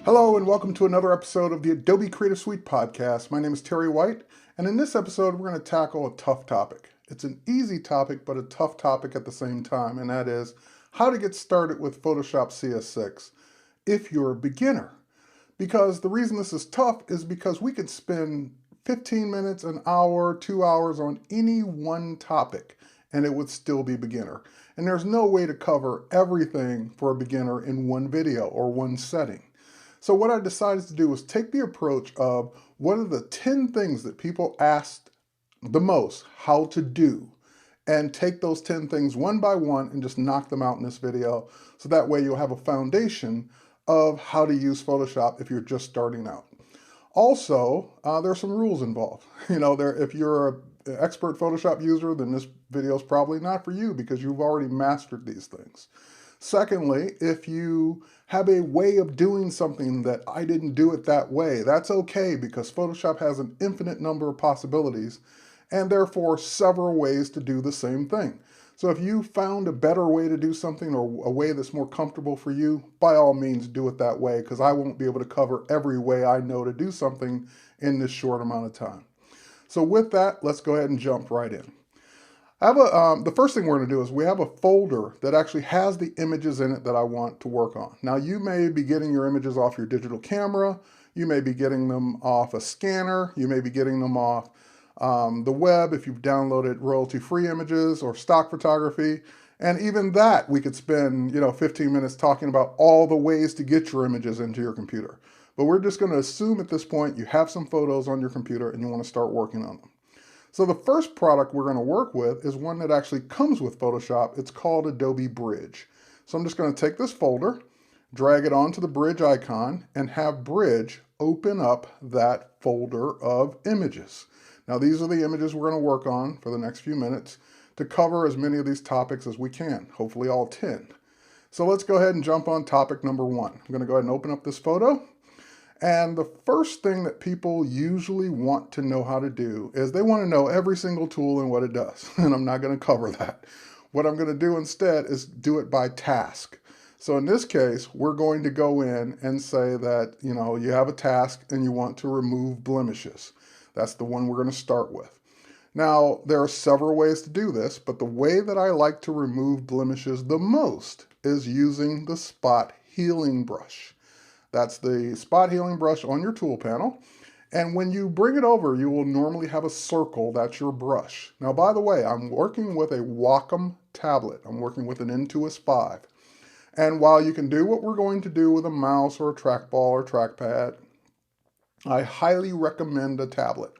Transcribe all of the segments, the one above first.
Hello and welcome to another episode of the Adobe Creative Suite podcast. My name is Terry White, and in this episode we're going to tackle a tough topic. It's an easy topic, but a tough topic at the same time, and that is how to get started with Photoshop CS6 if you're a beginner. Because the reason this is tough is because we could spend 15 minutes, an hour, 2 hours on any one topic, and it would still be beginner. And there's no way to cover everything for a beginner in one video or one setting. So what I decided to do was take the approach of what are the 10 things that people asked the most how to do, and take those 10 things one by one and just knock them out in this video. So that way you'll have a foundation of how to use Photoshop if you're just starting out. Also, there are some rules involved. If you're an expert Photoshop user, then this video is probably not for you because you've already mastered these things. Secondly, if you have a way of doing something that I didn't do it that way, that's okay because Photoshop has an infinite number of possibilities and therefore several ways to do the same thing. So if you found a better way to do something or a way that's more comfortable for you, by all means do it that way because I won't be able to cover every way I know to do something in this short amount of time. So with that, let's go ahead and jump right in. The first thing we're going to do is we have a folder that actually has the images in it that I want to work on. Now you may be getting your images off your digital camera, you may be getting them off a scanner, you may be getting them off the web if you've downloaded royalty-free images or stock photography. And even that we could spend 15 minutes talking about all the ways to get your images into your computer. But we're just going to assume at this point you have some photos on your computer and you want to start working on them. So the first product we're going to work with is one that actually comes with Photoshop. It's called Adobe Bridge. So I'm just going to take this folder, drag it onto the Bridge icon, and have Bridge open up that folder of images. Now these are the images we're going to work on for the next few minutes to cover as many of these topics as we can, hopefully all 10. So let's go ahead and jump on topic number 1. I'm going to go ahead and open up this photo. And the first thing that people usually want to know how to do is they want to know every single tool and what it does. And I'm not going to cover that. What I'm going to do instead is do it by task. So in this case, we're going to go in and say that, you have a task and you want to remove blemishes. That's the one we're going to start with. Now, there are several ways to do this, but the way that I like to remove blemishes the most is using the spot healing brush. That's the spot healing brush on your tool panel. And when you bring it over, you will normally have a circle. That's your brush. Now, by the way, I'm working with a Wacom tablet. I'm working with an Intuos 5. And while you can do what we're going to do with a mouse or a trackball or trackpad, I highly recommend a tablet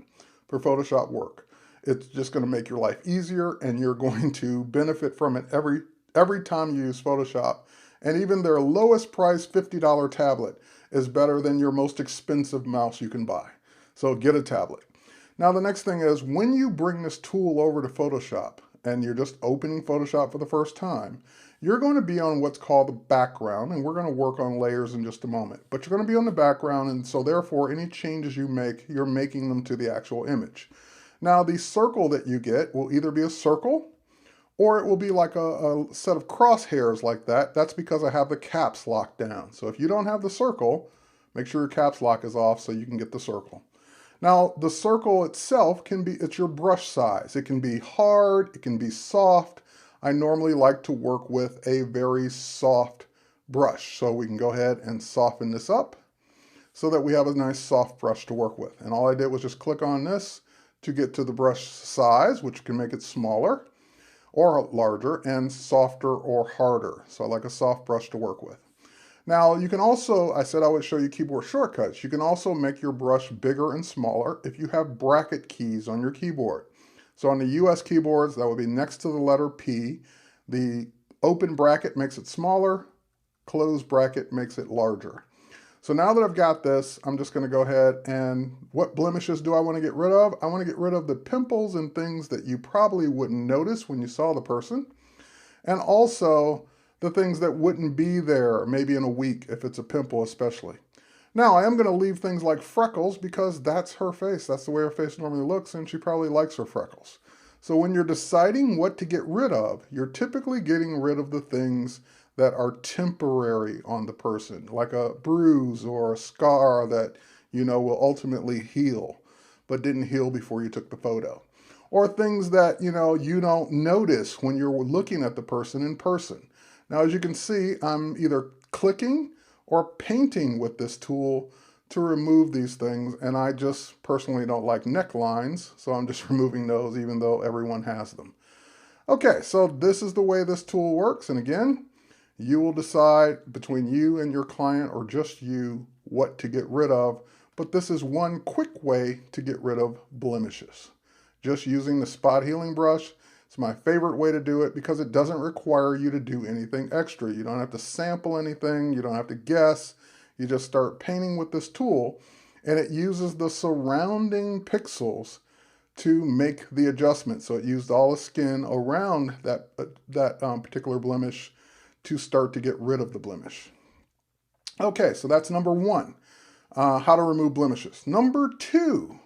for Photoshop work. It's just going to make your life easier and you're going to benefit from it every time you use Photoshop. And even their lowest price $50 tablet is better than your most expensive mouse you can buy. So get a tablet. Now the next thing is when you bring this tool over to Photoshop and you're just opening Photoshop for the first time, you're going to be on what's called the background, and we're going to work on layers in just a moment. But you're going to be on the background, and so therefore any changes you make, you're making them to the actual image. Now the circle that you get will either be a circle or it will be like a set of crosshairs like that. That's because I have the caps locked down. So if you don't have the circle, make sure your caps lock is off so you can get the circle. Now, the circle itself it's your brush size. It can be hard, it can be soft. I normally like to work with a very soft brush. So we can go ahead and soften this up so that we have a nice soft brush to work with. And all I did was just click on this to get to the brush size, which can make it smaller or larger, and softer or harder. So I like a soft brush to work with. Now you can also, I said I would show you keyboard shortcuts. You can also make your brush bigger and smaller if you have bracket keys on your keyboard. So on the US keyboards, that would be next to the letter P. The open bracket makes it smaller, closed bracket makes it larger. So now that I've got this, I'm just going to go ahead and what blemishes do I want to get rid of? I want to get rid of the pimples and things that you probably wouldn't notice when you saw the person. And also the things that wouldn't be there maybe in a week if it's a pimple especially. Now I am going to leave things like freckles because that's her face. That's the way her face normally looks and she probably likes her freckles. So when you're deciding what to get rid of, you're typically getting rid of the things that are temporary on the person, like a bruise or a scar that, will ultimately heal, but didn't heal before you took the photo. Or things that, you don't notice when you're looking at the person in person. Now, as you can see, I'm either clicking or painting with this tool to remove these things, and I just personally don't like necklines, so I'm just removing those even though everyone has them. Okay, so this is the way this tool works, and again, you will decide between you and your client, or just you, what to get rid of, but this is one quick way to get rid of blemishes. Just using the spot healing brush. It's my favorite way to do it because it doesn't require you to do anything extra. You don't have to sample anything, you don't have to guess. You just start painting with this tool, and it uses the surrounding pixels to make the adjustment. So it used all the skin around that particular blemish to start to get rid of the blemish. Okay, so that's number one, how to remove blemishes. Number two,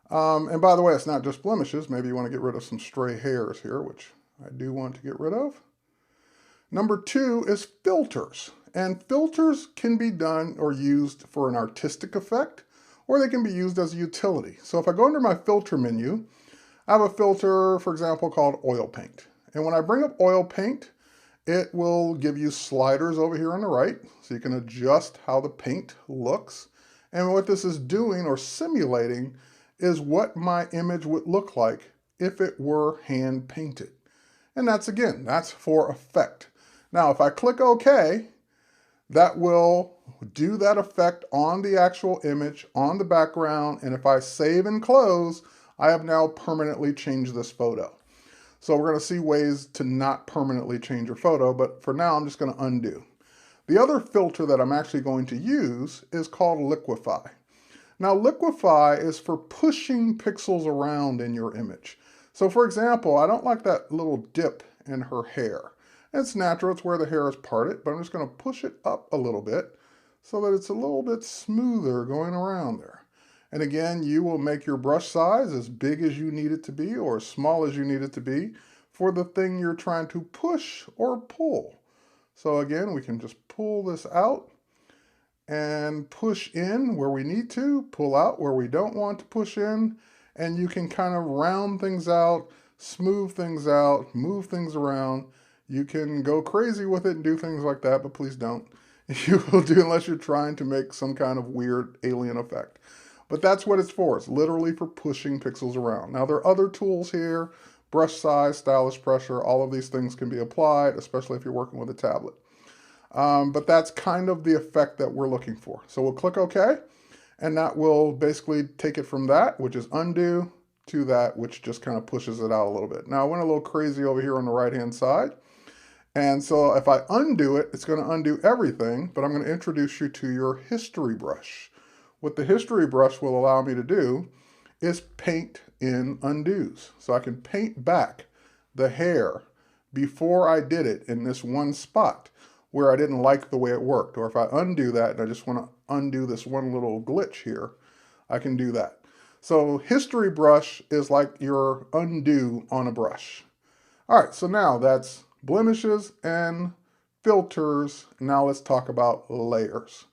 and by the way, it's not just blemishes. Maybe you want to get rid of some stray hairs here, which I do want to get rid of. Number two is filters. And filters can be done or used for an artistic effect, or they can be used as a utility. So if I go under my filter menu, I have a filter, for example, called oil paint. And when I bring up oil paint, it will give you sliders over here on the right, so you can adjust how the paint looks. And what this is doing or simulating is what my image would look like if it were hand painted. And that's for effect. Now, if I click OK, that will do that effect on the actual image, on the background, and if I save and close, I have now permanently changed this photo. So we're going to see ways to not permanently change your photo, but for now I'm just going to undo. The other filter that I'm actually going to use is called Liquify. Now, Liquify is for pushing pixels around in your image. So for example, I don't like that little dip in her hair. It's natural, it's where the hair is parted, but I'm just going to push it up a little bit so that it's a little bit smoother going around there. And again, you will make your brush size as big as you need it to be or as small as you need it to be for the thing you're trying to push or pull. So again, we can just pull this out and push in where we need to, pull out where we don't want to push in, and you can kind of round things out, smooth things out, move things around. You can go crazy with it and do things like that, but please don't. You will do unless you're trying to make some kind of weird alien effect. But that's what it's for. It's literally for pushing pixels around. Now, there are other tools here, brush size, stylus pressure, all of these things can be applied, especially if you're working with a tablet. But that's kind of the effect that we're looking for. So we'll click OK, and that will basically take it from that, which is undo, to that, which just kind of pushes it out a little bit. Now, I went a little crazy over here on the right-hand side. And so if I undo it, it's going to undo everything, but I'm going to introduce you to your history brush. What the history brush will allow me to do is paint in undos. So I can paint back the hair before I did it in this one spot where I didn't like the way it worked. Or if I undo that and I just want to undo this one little glitch here, I can do that. So history brush is like your undo on a brush. All right, so now that's blemishes and filters. Now let's talk about layers.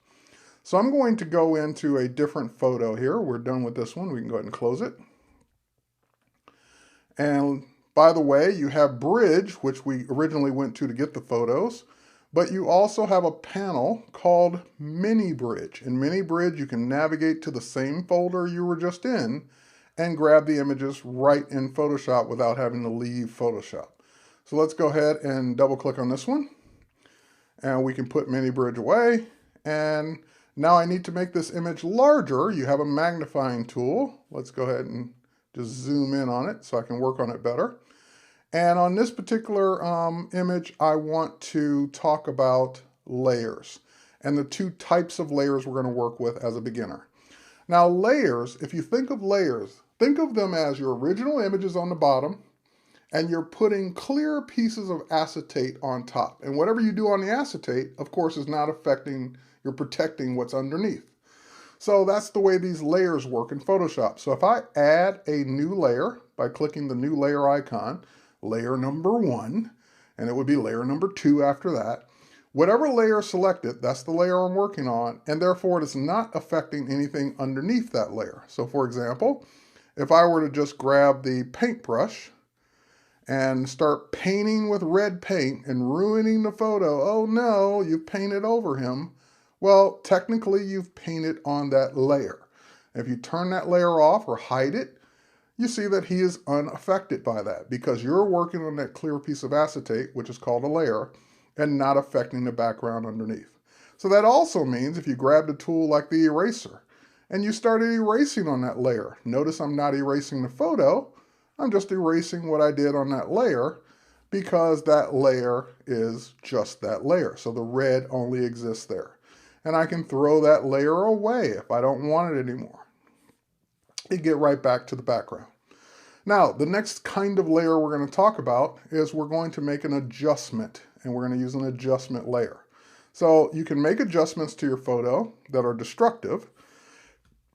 So I'm going to go into a different photo here. We're done with this one. We can go ahead and close it. And by the way, you have Bridge, which we originally went to get the photos, but you also have a panel called Mini Bridge. In Mini Bridge, you can navigate to the same folder you were just in and grab the images right in Photoshop without having to leave Photoshop. So let's go ahead and double click on this one. And we can put Mini Bridge away. And now I need to make this image larger. You have a magnifying tool. Let's go ahead and just zoom in on it so I can work on it better. And on this particular image, I want to talk about layers and the two types of layers we're going to work with as a beginner. Now layers, if you think of layers, think of them as your original images on the bottom, and you're putting clear pieces of acetate on top. And whatever you do on the acetate, of course, is not affecting, you're protecting what's underneath. So that's the way these layers work in Photoshop. So if I add a new layer by clicking the new layer icon, layer number 1, and it would be layer number 2 after that. Whatever layer selected, that's the layer I'm working on, and therefore it is not affecting anything underneath that layer. So for example, if I were to just grab the paintbrush and start painting with red paint and ruining the photo, oh no, you've painted over him. Well, technically you've painted on that layer. If you turn that layer off or hide it, you see that he is unaffected by that because you're working on that clear piece of acetate, which is called a layer, and not affecting the background underneath. So that also means if you grabbed a tool like the eraser and you started erasing on that layer, notice I'm not erasing the photo, I'm just erasing what I did on that layer because that layer is just that layer. So the red only exists there. And I can throw that layer away if I don't want it anymore. You get right back to the background. Now, the next kind of layer we're going to talk about is we're going to make an adjustment, and we're going to use an adjustment layer. So you can make adjustments to your photo that are destructive,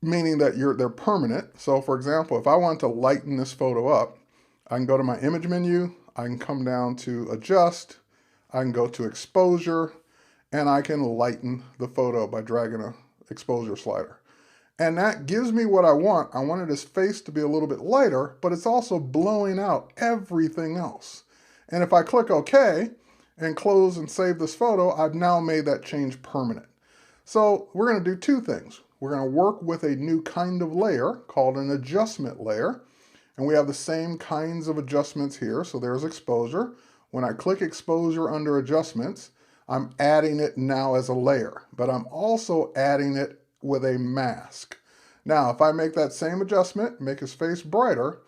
meaning that they're permanent. So for example, if I want to lighten this photo up, I can go to my image menu, I can come down to adjust, I can go to exposure, and I can lighten the photo by dragging an exposure slider. And that gives me what I want. I wanted his face to be a little bit lighter, but it's also blowing out everything else. And if I click OK and close and save this photo, I've now made that change permanent. So we're going to do two things. We're going to work with a new kind of layer called an adjustment layer. And we have the same kinds of adjustments here. So there's exposure. When I click exposure under adjustments, I'm adding it now as a layer, but I'm also adding it with a mask. Now, if I make that same adjustment, make his face brighter,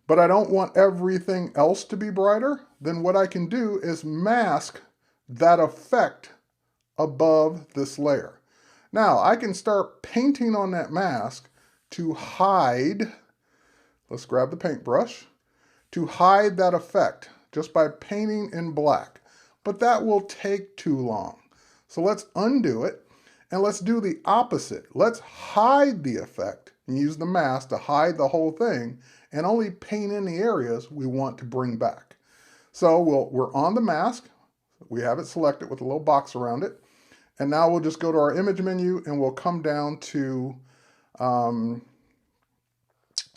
but I don't want everything else to be brighter, then what I can do is mask that effect above this layer. Now, I can start painting on that mask to hide, let's grab the paintbrush, to hide that effect just by painting in black. But that will take too long. So let's undo it and let's do the opposite. Let's hide the effect and use the mask to hide the whole thing and only paint in the areas we want to bring back. So we're on the mask. We have it selected with a little box around it. And now we'll just go to our image menu and we'll come down to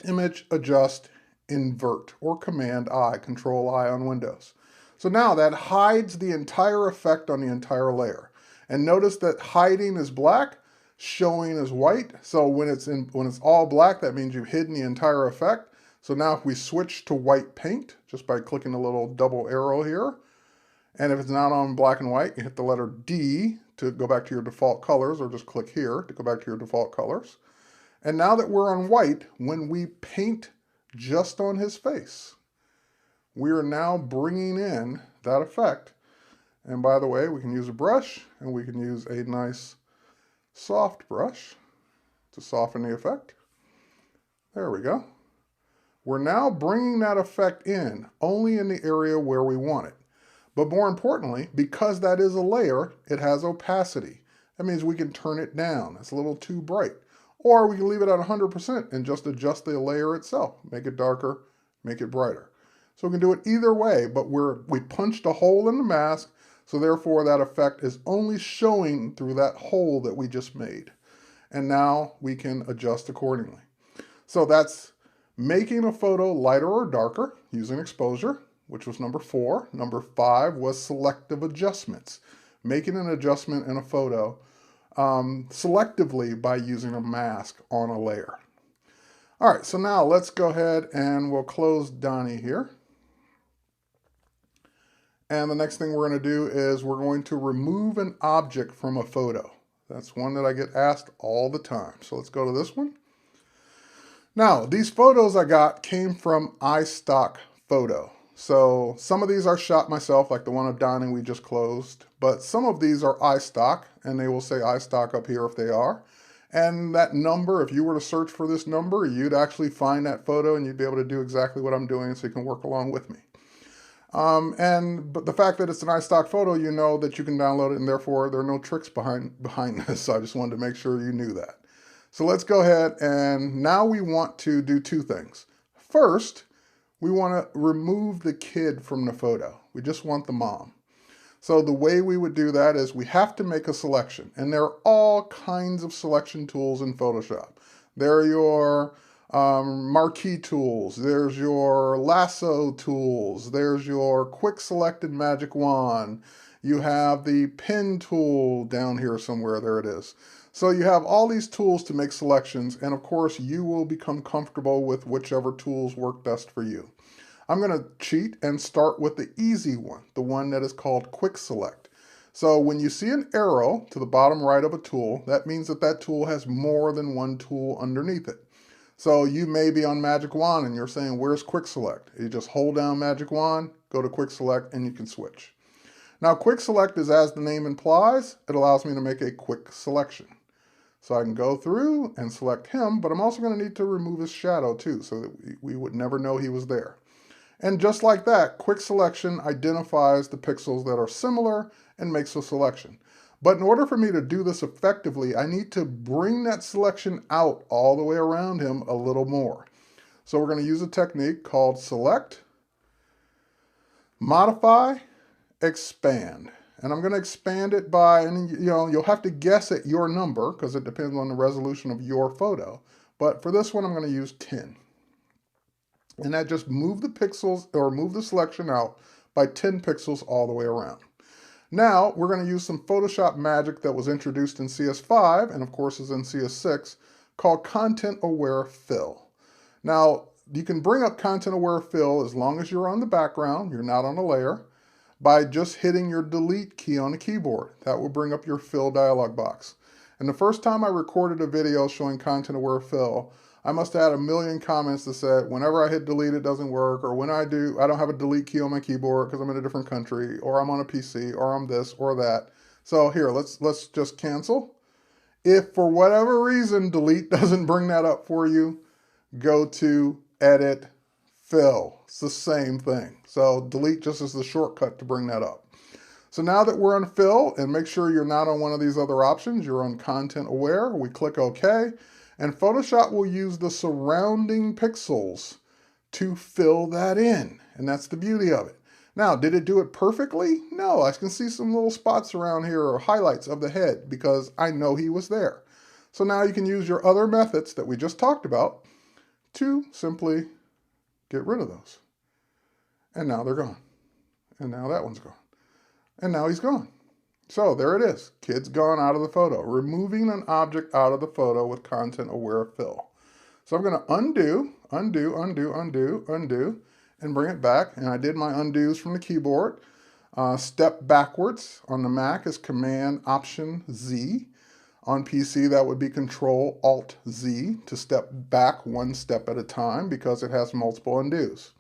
image, adjust, invert, or Command I, Control I on Windows. So now that hides the entire effect on the entire layer. And notice that hiding is black, showing is white. So when it's all black, that means you've hidden the entire effect. So now if we switch to white paint, just by clicking the little double arrow here, and if it's not on black and white, you hit the letter D to go back to your default colors, or just click here to go back to your default colors. And now that we're on white, when we paint just on his face, we are now bringing in that effect. And by the way, we can use a brush, and we can use a nice soft brush to soften the effect. There we go. We're now bringing that effect in only in the area where we want it. But more importantly, because that is a layer, it has opacity. That means we can turn it down. It's a little too bright. Or we can leave it at 100% and just adjust the layer itself. Make it darker, make it brighter. So we can do it either way, but we punched a hole in the mask, so therefore that effect is only showing through that hole that we just made. And now we can adjust accordingly. So that's making a photo lighter or darker using exposure, which was number 4. Number 5 was selective adjustments, making an adjustment in a photo selectively by using a mask on a layer. All right, so now let's go ahead and we'll close Donnie here. And the next thing we're going to do is we're going to remove an object from a photo. That's one that I get asked all the time. So let's go to this one. Now, these photos I got came from iStock Photo. So some of these are shot myself, like the one of Donnie we just closed, but some of these are iStock, and they will say iStock up here if they are. And that number, if you were to search for this number, you'd actually find that photo and you'd be able to do exactly what I'm doing so you can work along with me. But the fact that it's an iStock photo, you know that you can download it, and therefore there are no tricks behind this. So I just wanted to make sure you knew that. So let's go ahead, and now we want to do two things. First, We want to remove the kid from the photo. We just want the mom. So the way we would do that is we have to make a selection. And there are all kinds of selection tools in Photoshop. There are your marquee tools. There's your lasso tools. There's your quick selected magic wand. You have the pen tool down here somewhere. There it is. So you have all these tools to make selections. And of course, you will become comfortable with whichever tools work best for you. I'm going to cheat and start with the easy one, the one that is called Quick Select. So when you see an arrow to the bottom right of a tool, that means that that tool has more than one tool underneath it. So you may be on Magic Wand and you're saying, where's Quick Select? You just hold down Magic Wand, go to Quick Select, and you can switch. Now Quick Select is, as the name implies, it allows me to make a quick selection. So I can go through and select him, but I'm also going to need to remove his shadow too, so that we would never know he was there. And just like that, quick selection identifies the pixels that are similar and makes a selection. But in order for me to do this effectively, I need to bring that selection out all the way around him a little more. So we're going to use a technique called Select, Modify, Expand. And I'm going to expand it by, and you'll have to guess at your number because it depends on the resolution of your photo. But for this one, I'm going to use 10. And that just move the pixels or move the selection out by 10 pixels all the way around. Now we're going to use some Photoshop magic that was introduced in CS5 and of course is in CS6 called Content Aware Fill. Now you can bring up Content Aware Fill as long as you're on the background, you're not on a layer, by just hitting your delete key on the keyboard. That will bring up your fill dialog box. And the first time I recorded a video showing Content Aware Fill, I must have had a million comments that said, whenever I hit delete, it doesn't work, or when I do, I don't have a delete key on my keyboard because I'm in a different country, or I'm on a PC, or I'm this or that. So here, let's just cancel. If for whatever reason delete doesn't bring that up for you, go to edit, fill. It's the same thing. So delete just is the shortcut to bring that up. So now that we're on fill, and make sure you're not on one of these other options, you're on content aware, we click OK. And Photoshop will use the surrounding pixels to fill that in. And that's the beauty of it. Now, did it do it perfectly? No, I can see some little spots around here or highlights of the head because I know he was there. So now you can use your other methods that we just talked about to simply get rid of those. And now they're gone. And now that one's gone. And now he's gone. So there it is. Kid's gone out of the photo. Removing an object out of the photo with Content Aware Fill. So I'm going to undo, and bring it back. And I did my undos from the keyboard. Step backwards on the Mac is Command Option Z. On PC, that would be Control Alt Z to step back one step at a time because it has multiple undos.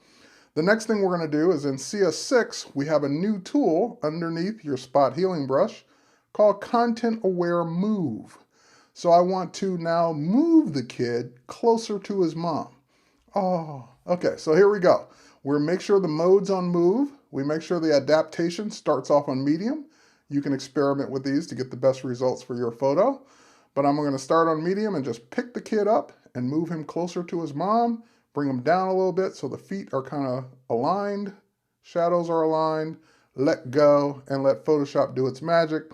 The next thing we're going to do is in CS6, we have a new tool underneath your spot healing brush called Content Aware Move. So I want to now move the kid closer to his mom. Oh, okay, so here we go. We'll make sure the mode's on move. We make sure the adaptation starts off on medium. You can experiment with these to get the best results for your photo. But I'm going to start on medium and just pick the kid up and move him closer to his mom. Bring them down a little bit so the feet are kind of aligned, shadows are aligned, let go, and let Photoshop do its magic,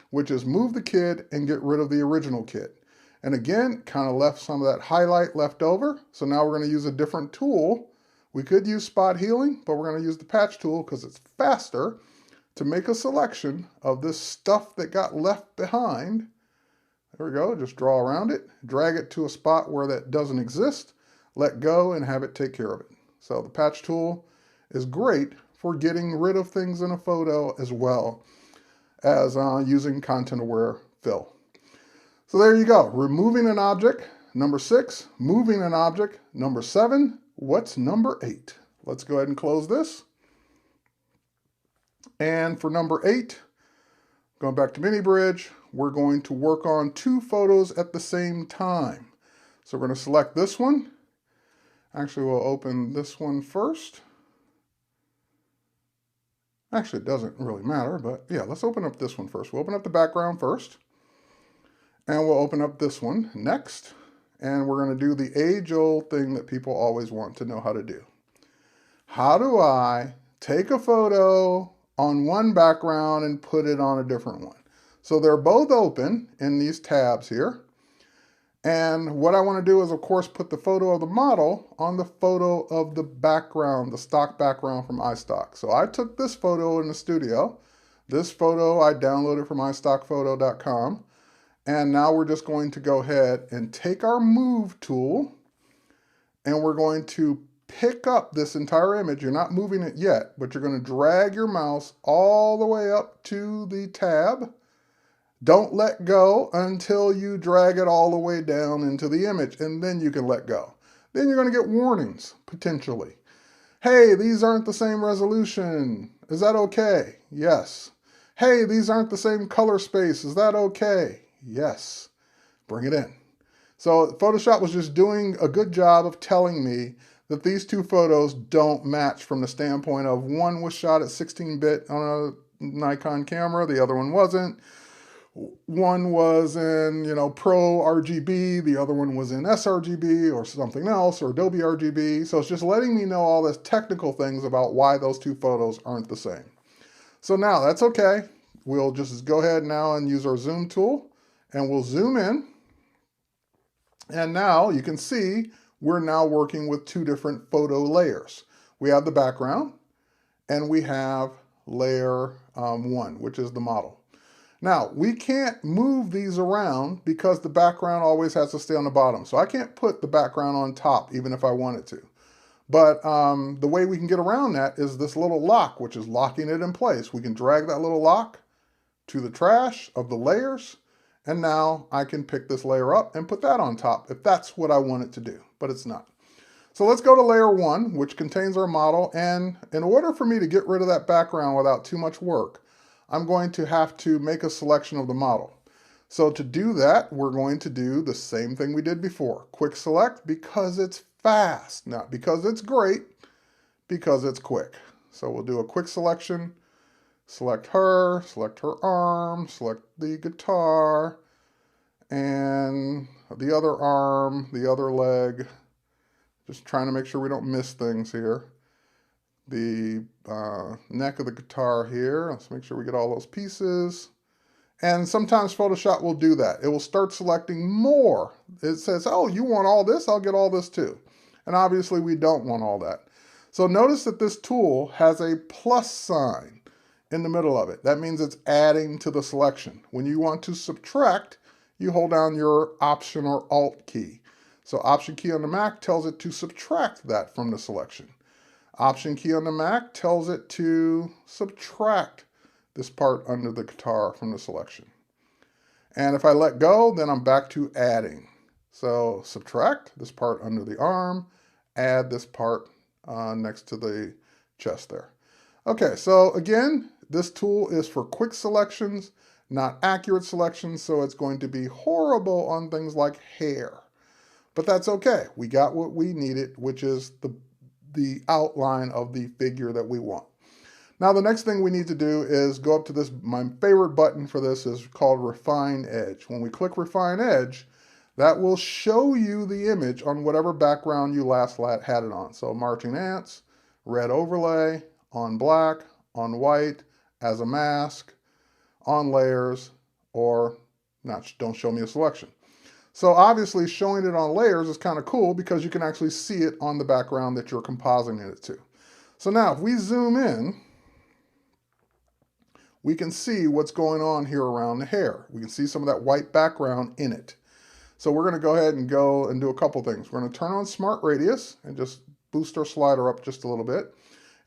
which is move the kid and get rid of the original kid. And again, kind of left some of that highlight left over. So now we're going to use a different tool. We could use spot healing, but we're going to use the patch tool because it's faster to make a selection of this stuff that got left behind. There we go, just draw around it, drag it to a spot where that doesn't exist, let go and have it take care of it. So the patch tool is great for getting rid of things in a photo as well as using Content Aware Fill. So there you go, removing an object, number 6, moving an object, number 7. What's number 8? Let's go ahead and close this. And for number 8, going back to Mini Bridge, we're going to work on 2 photos at the same time. So we're going to select this one. Actually, we'll open this one first. Actually, it doesn't really matter, but yeah, let's open up this one first. We'll open up the background first. And we'll open up this one next. And we're going to do the age-old thing that people always want to know how to do. How do I take a photo on one background and put it on a different one? So they're both open in these tabs here. And what I want to do is, of course, put the photo of the model on the photo of the background, the stock background from iStock. So I took this photo in the studio. This photo I downloaded from iStockphoto.com. And now we're just going to go ahead and take our Move tool, and we're going to pick up this entire image. You're not moving it yet, but you're going to drag your mouse all the way up to the tab. Don't let go until you drag it all the way down into the image, and then you can let go. Then you're going to get warnings, potentially. Hey, these aren't the same resolution. Is that okay? Yes. Hey, these aren't the same color space. Is that okay? Yes. Bring it in. So Photoshop was just doing a good job of telling me that these two photos don't match from the standpoint of one was shot at 16-bit on a Nikon camera, the other one wasn't. One was in, Pro RGB, the other one was in sRGB or something else, or Adobe RGB. So it's just letting me know all this technical things about why those two photos aren't the same. So now that's okay. We'll just go ahead now and use our zoom tool, and we'll zoom in. And now you can see we're now working with two different photo layers. We have the background, and we have layer 1, which is the model. Now, we can't move these around because the background always has to stay on the bottom. So I can't put the background on top even if I wanted to. But the way we can get around that is this little lock, which is locking it in place. We can drag that little lock to the trash of the layers, and now I can pick this layer up and put that on top if that's what I want it to do, but it's not. So let's go to layer 1, which contains our model, and in order for me to get rid of that background without too much work, I'm going to have to make a selection of the model. So to do that, we're going to do the same thing we did before. Quick select because it's fast, not because it's great, because it's quick. So we'll do a quick selection, select her arm, select the guitar, and the other arm, the other leg. Just trying to make sure we don't miss things here. The neck of the guitar here. Let's make sure we get all those pieces. And sometimes Photoshop will do that. It will start selecting more. It says, oh, you want all this? I'll get all this too. And obviously we don't want all that. So notice that this tool has a plus sign in the middle of it. That means it's adding to the selection. When you want to subtract, you hold down your Option or Alt key. So Option key on the Mac tells it to subtract that from the selection. Option key on the Mac tells it to subtract this part under the guitar from the selection. And if I let go, then I'm back to adding. So subtract this part under the arm, add this part next to the chest there. Okay, so again, this tool is for quick selections, not accurate selections, so it's going to be horrible on things like hair. But that's okay. We got what we needed, which is the outline of the figure that we want. Now the next thing we need to do is go up to this, my favorite button for this is called Refine Edge. When we click Refine Edge, that will show you the image on whatever background you last had it on. So marching ants, red overlay, on black, on white, as a mask, on layers, or not, don't show me a selection. So obviously showing it on layers is kind of cool because you can actually see it on the background that you're compositing it to. So now if we zoom in, we can see what's going on here around the hair. We can see some of that white background in it. So we're going to go ahead and do a couple things. We're going to turn on Smart Radius and just boost our slider up just a little bit.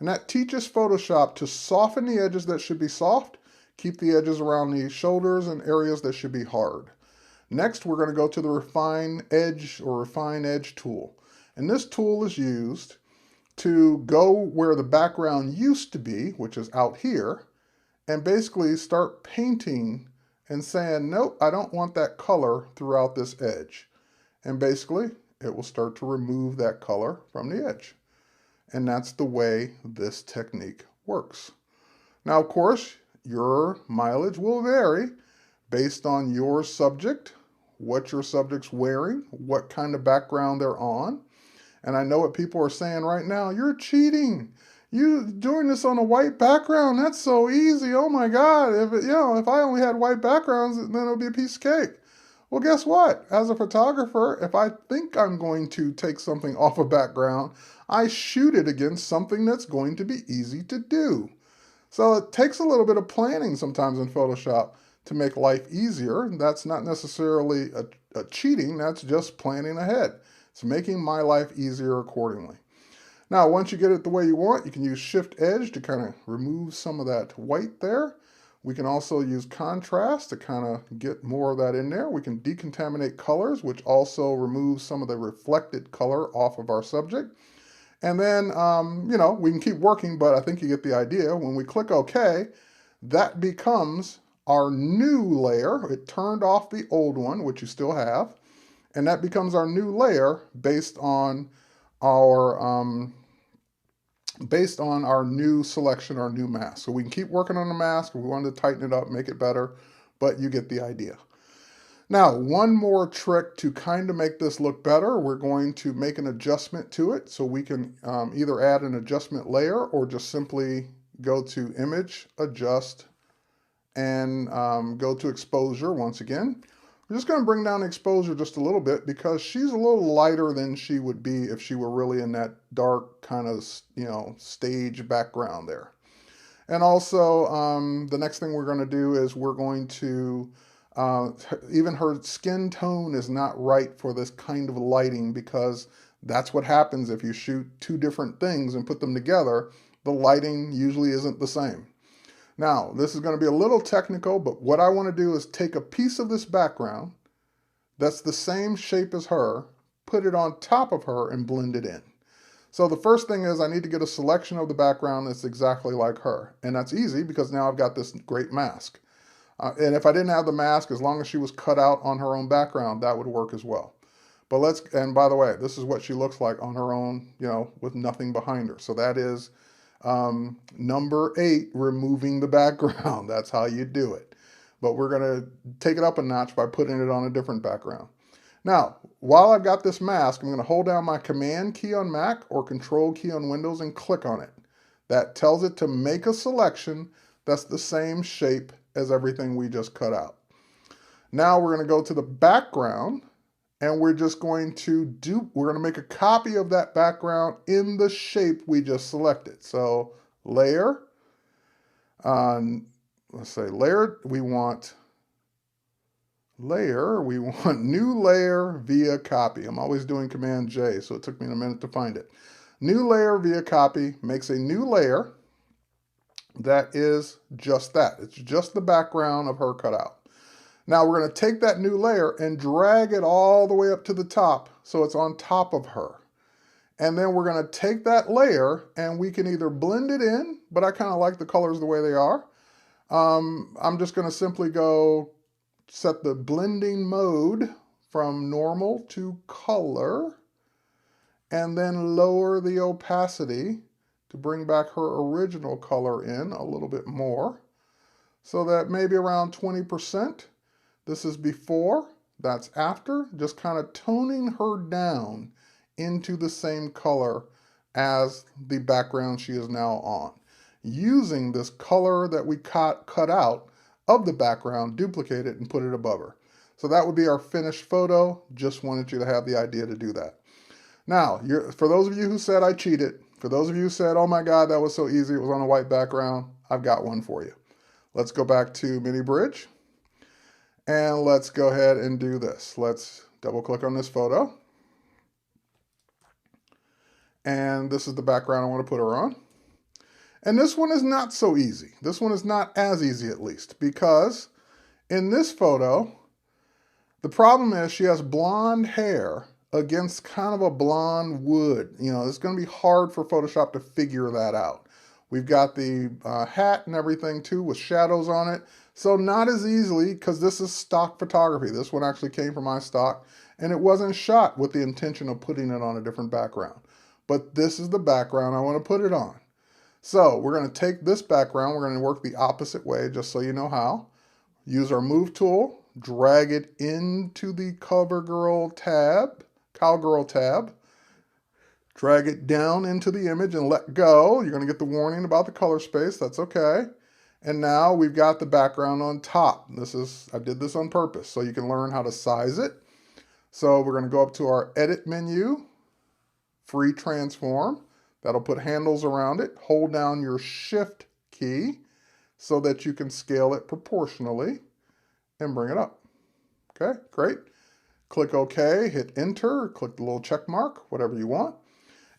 And that teaches Photoshop to soften the edges that should be soft, keep the edges around the shoulders and areas that should be hard. Next, we're going to go to the Refine Edge tool. And this tool is used to go where the background used to be, which is out here, and basically start painting and saying, nope, I don't want that color throughout this edge. And basically, it will start to remove that color from the edge. And that's the way this technique works. Now, of course, your mileage will vary based on your subject, what your subject's wearing, what kind of background they're on. And I know what people are saying right now. You're cheating. You doing this on a white background. That's so easy. Oh my God. If I only had white backgrounds, then it would be a piece of cake. Well, guess what? As a photographer, if I think I'm going to take something off a background, I shoot it against something that's going to be easy to do. So it takes a little bit of planning sometimes in Photoshop to make life easier. That's not necessarily a cheating, that's just planning ahead. It's making my life easier accordingly. Now, once you get it the way you want, you can use Shift Edge to kind of remove some of that white there. We can also use contrast to kind of get more of that in there. We can decontaminate colors, which also removes some of the reflected color off of our subject. And then, we can keep working, but I think you get the idea. When we click OK, that becomes our new layer. It turned off the old one, which you still have, and that becomes our new layer based on our new selection, our new mask. So we can keep working on the mask. If we wanted to tighten it up, make it better, but you get the idea. Now, one more trick to kind of make this look better, we're going to make an adjustment to it. So we can either add an adjustment layer or just simply go to Image, Adjust, and go to Exposure once again. We're just going to bring down the exposure just a little bit because she's a little lighter than she would be if she were really in that dark kind of, stage background there. And also, the next thing we're going to do is we're going to, even her skin tone is not right for this kind of lighting because that's what happens if you shoot two different things and put them together. The lighting usually isn't the same. Now, this is going to be a little technical, but what I want to do is take a piece of this background that's the same shape as her, put it on top of her, and blend it in. So the first thing is I need to get a selection of the background that's exactly like her. And that's easy because now I've got this great mask. And if I didn't have the mask, as long as she was cut out on her own background, that would work as well. But and by the way, this is what she looks like on her own, with nothing behind her. So that is number 8, removing the background. That's how you do it. But we're going to take it up a notch by putting it on a different background. Now, while I've got this mask, I'm going to hold down my Command key on Mac or Control key on Windows and click on it. That tells it to make a selection that's the same shape as everything we just cut out. Now we're going to go to the background and we're just going to make a copy of that background in the shape we just selected. So layer, let's say layer, we want new layer via copy. I'm always doing Command J, so it took me a minute to find it. New layer via copy makes a new layer that is just that. It's just the background of her cut out. Now we're going to take that new layer and drag it all the way up to the top so it's on top of her. And then we're going to take that layer and we can either blend it in, but I kind of like the colors the way they are. I'm just going to simply set the blending mode from normal to color and then lower the opacity to bring back her original color in a little bit more so that maybe around 20%. This is before, that's after, just kind of toning her down into the same color as the background she is now on. Using this color that we cut out of the background, duplicate it and put it above her. So that would be our finished photo. Just wanted you to have the idea to do that. Now, for those of you who said I cheated, for those of you who said, oh my God, that was so easy, it was on a white background, I've got one for you. Let's go back to Mini Bridge. And let's go ahead and do this. Let's double click on this photo. And this is the background I want to put her on. And this one is not so easy. This one is not as easy, at least, because in this photo, the problem is she has blonde hair against kind of a blonde wood. It's going to be hard for Photoshop to figure that out. We've got the hat and everything too with shadows on it. So not as easily, because this is stock photography. This one actually came from my stock, and it wasn't shot with the intention of putting it on a different background. But this is the background I want to put it on. So we're going to take this background, we're going to work the opposite way, just so you know how. Use our Move tool, drag it into the Cowgirl tab, Drag it down into the image and let go. You're going to get the warning about the color space. That's okay. And now we've got the background on top. I did this on purpose so you can learn how to size it. So we're going to go up to our edit menu, free transform. That'll put handles around it. Hold down your shift key so that you can scale it proportionally and bring it up. Okay, great. Click OK, hit enter, click the little check mark, whatever you want.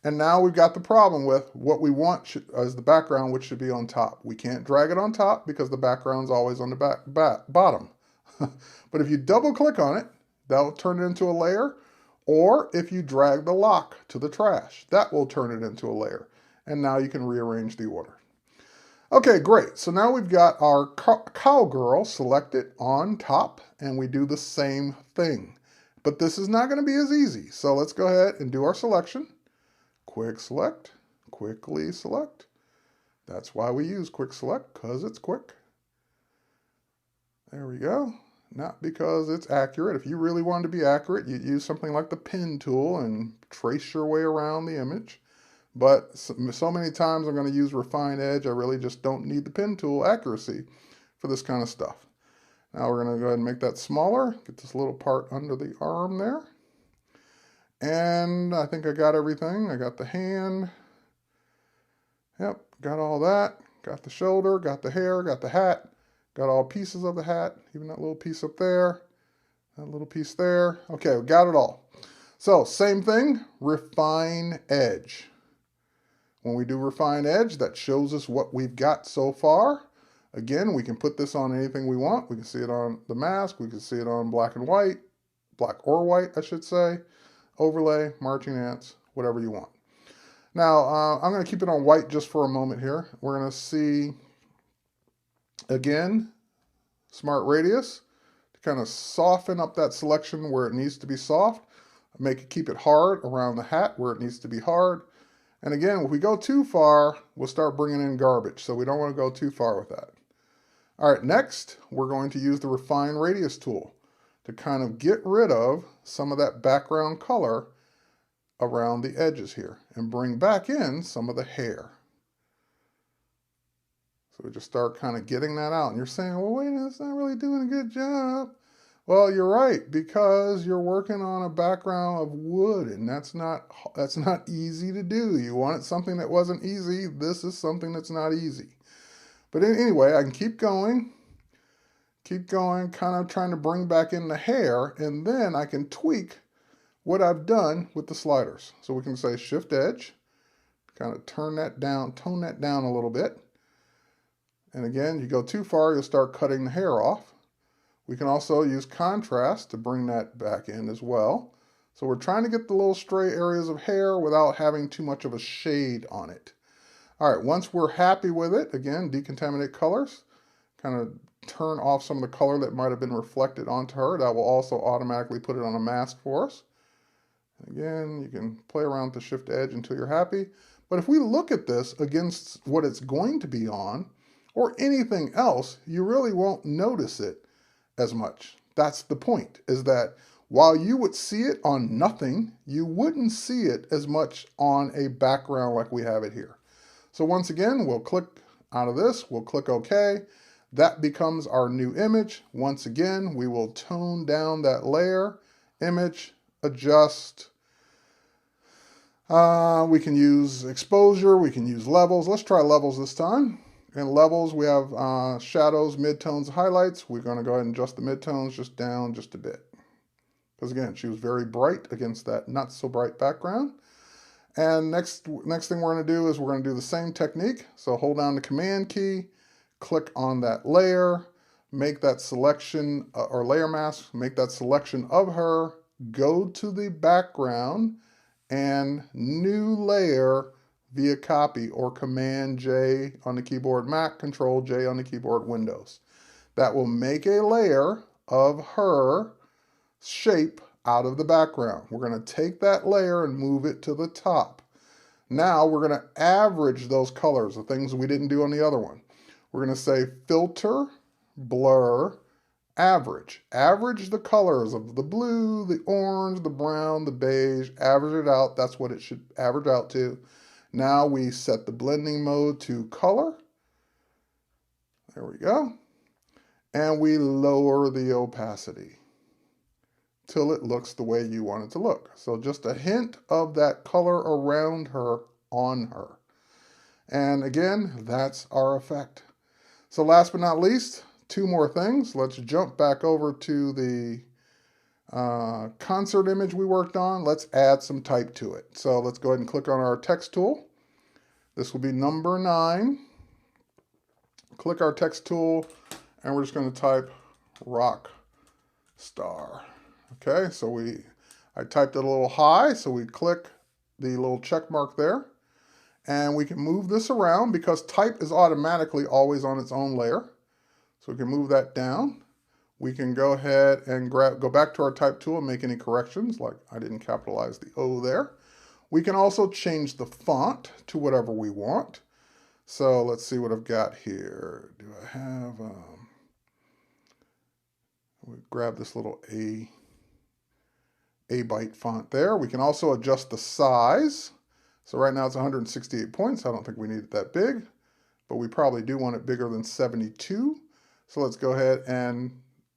And now we've got the problem with what we want as the background, which should be on top. We can't drag it on top because the background's always on the bottom. But if you double click on it, that'll turn it into a layer. Or if you drag the lock to the trash, that will turn it into a layer. And now you can rearrange the order. Okay, great. So now we've got our cowgirl selected on top, and we do the same thing. But this is not going to be as easy. So let's go ahead and do our selection. Quick select, quickly select. That's why we use quick select, because it's quick. There we go. Not because it's accurate. If you really wanted to be accurate, you'd use something like the pen tool and trace your way around the image. But so many times I'm going to use refine edge, I really just don't need the pen tool accuracy for this kind of stuff. Now we're going to go ahead and make that smaller, get this little part under the arm there. And I think I got everything. I got the hand. Yep, got all that. Got the shoulder, got the hair, got the hat. Got all pieces of the hat, even that little piece up there, that little piece there. Okay, we got it all. So same thing, refine edge. When we do refine edge, that shows us what we've got so far. Again, we can put this on anything we want. We can see it on the mask. We can see it on black and white, black or white, I should say. Overlay, marching ants, whatever you want. Now, I'm going to keep it on white just for a moment here. We're going to see, again, smart radius to kind of soften up that selection where it needs to be soft. Keep it hard around the hat where it needs to be hard. And again, if we go too far, we'll start bringing in garbage. So we don't want to go too far with that. All right, next, we're going to use the refine radius tool to kind of get rid of some of that background color around the edges here and bring back in some of the hair. So we just start kind of getting that out. And you're saying, well, wait, that's not really doing a good job. Well, you're right, because you're working on a background of wood, and that's not easy to do. You wanted something that wasn't easy. This is something that's not easy. But anyway, I can keep going, kind of trying to bring back in the hair, and then I can tweak what I've done with the sliders. So we can say Shift Edge, kind of tone that down a little bit. And again, you go too far, you'll start cutting the hair off. We can also use contrast to bring that back in as well. So we're trying to get the little stray areas of hair without having too much of a shade on it. All right, once we're happy with it, again, decontaminate colors, kind of turn off some of the color that might have been reflected onto her. That will also automatically put it on a mask for us. Again, you can play around with the Shift Edge until you're happy. But if we look at this against what it's going to be on, or anything else, you really won't notice it as much. That's the point, is that while you would see it on nothing, you wouldn't see it as much on a background like we have it here. So once again, we'll click out of this, we'll click OK. That becomes our new image. Once again, we will tone down that layer, image, adjust. We can use exposure, we can use levels. Let's try levels this time. In levels, we have shadows, midtones, highlights. We're going to go ahead and adjust the midtones just down just a bit. Because again, she was very bright against that not so bright background. And next thing we're going to do is we're going to do the same technique. So hold down the Command key, click on that layer, make that selection or layer mask, make that selection of her, go to the background and new layer via copy or Command J on the keyboard Mac, Control J on the keyboard Windows. That will make a layer of her shape out of the background. We're going to take that layer and move it to the top. Now we're going to average those colors, the things we didn't do on the other one. We're going to say Filter, Blur, Average. Average the colors of the blue, the orange, the brown, the beige. Average it out. That's what it should average out to. Now we set the blending mode to color. There we go. And we lower the opacity till it looks the way you want it to look. So just a hint of that color around her on her. And again, that's our effect. So last but not least, two more things. Let's jump back over to the concert image we worked on. Let's add some type to it. So let's go ahead and click on our text tool. This will be number 9. Click our text tool, and we're just going to type rock star. Okay, so I typed it a little high, so we click the little check mark there. And we can move this around because type is automatically always on its own layer. So we can move that down. We can go ahead and go back to our type tool and make any corrections, like I didn't capitalize the O there. We can also change the font to whatever we want. So let's see what I've got here. Do I have, we grab this little A byte font there. We can also adjust the size. So right now it's 168 points. I don't think we need it that big, but we probably do want it bigger than 72. So let's go ahead and,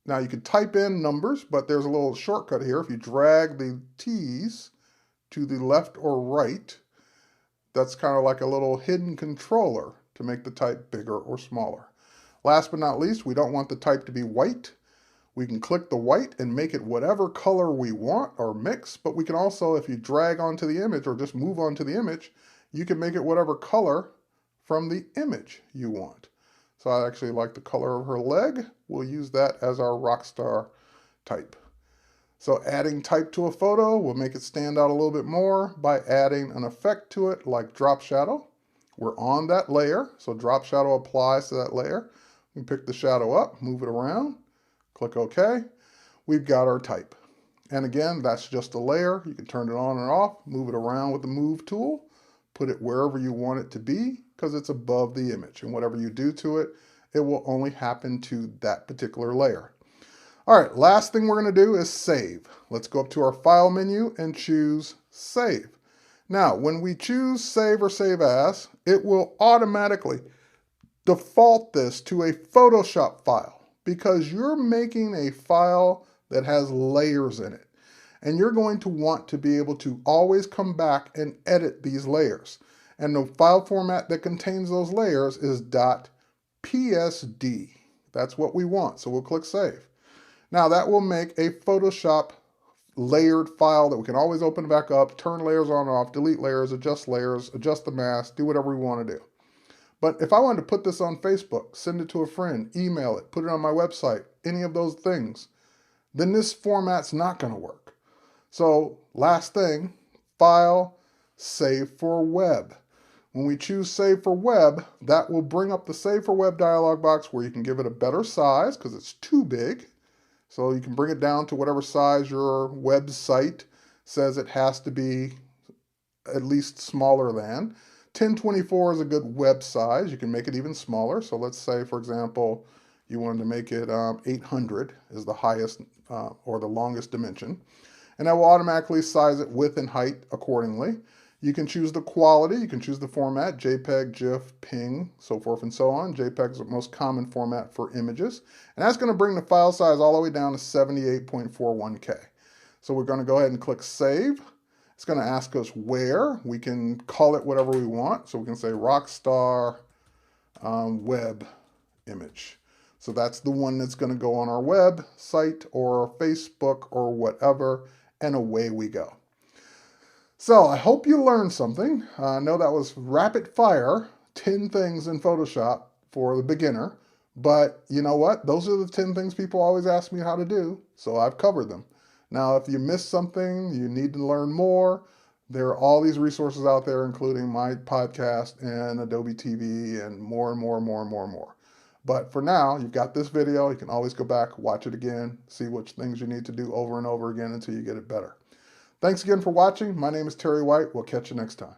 now you can type in numbers, but there's a little shortcut here. If you drag the T's to the left or right, that's kind of like a little hidden controller to make the type bigger or smaller. Last but not least, we don't want the type to be white. We can click the white and make it whatever color we want or mix, but we can also, if you drag onto the image or just move onto the image, you can make it whatever color from the image you want. So I actually like the color of her leg. We'll use that as our rockstar type. So adding type to a photo will make it stand out a little bit more by adding an effect to it like drop shadow. We're on that layer, so drop shadow applies to that layer. We can pick the shadow up, move it around, click OK. We've got our type. And again, that's just a layer. You can turn it on and off, move it around with the move tool, put it wherever you want it to be because it's above the image. And whatever you do to it, it will only happen to that particular layer. All right, last thing we're going to do is save. Let's go up to our File menu and choose Save. Now, when we choose Save or Save As, it will automatically default this to a Photoshop file because you're making a file that has layers in it. And you're going to want to be able to always come back and edit these layers. And the file format that contains those layers is .psd. That's what we want, so we'll click Save. Now that will make a Photoshop layered file that we can always open back up, turn layers on and off, delete layers, adjust the mask, do whatever we want to do. But if I wanted to put this on Facebook, send it to a friend, email it, put it on my website, any of those things, then this format's not going to work. So last thing, File, Save for Web. When we choose Save for Web, that will bring up the Save for Web dialog box where you can give it a better size because it's too big. So you can bring it down to whatever size your website says it has to be, at least smaller than. 1024 is a good web size. You can make it even smaller. So let's say, for example, you wanted to make it 800 is the highest or the longest dimension. And that will automatically size it width and height accordingly. You can choose the quality, you can choose the format, JPEG, GIF, PNG, so forth and so on. JPEG is the most common format for images. And that's going to bring the file size all the way down to 78.41K. So we're going to go ahead and click Save. It's going to ask us where. We can call it whatever we want. So we can say Rockstar Web Image. So that's the one that's going to go on our website or Facebook or whatever, and away we go. So I hope you learned something. I know that was rapid fire, 10 things in Photoshop for the beginner, but you know what? Those are the 10 things people always ask me how to do, so I've covered them. Now, if you missed something, you need to learn more, there are all these resources out there, including my podcast and Adobe TV and more and more and more and more and more. But for now, you've got this video. You can always go back, watch it again, see which things you need to do over and over again until you get it better. Thanks again for watching. My name is Terry White. We'll catch you next time.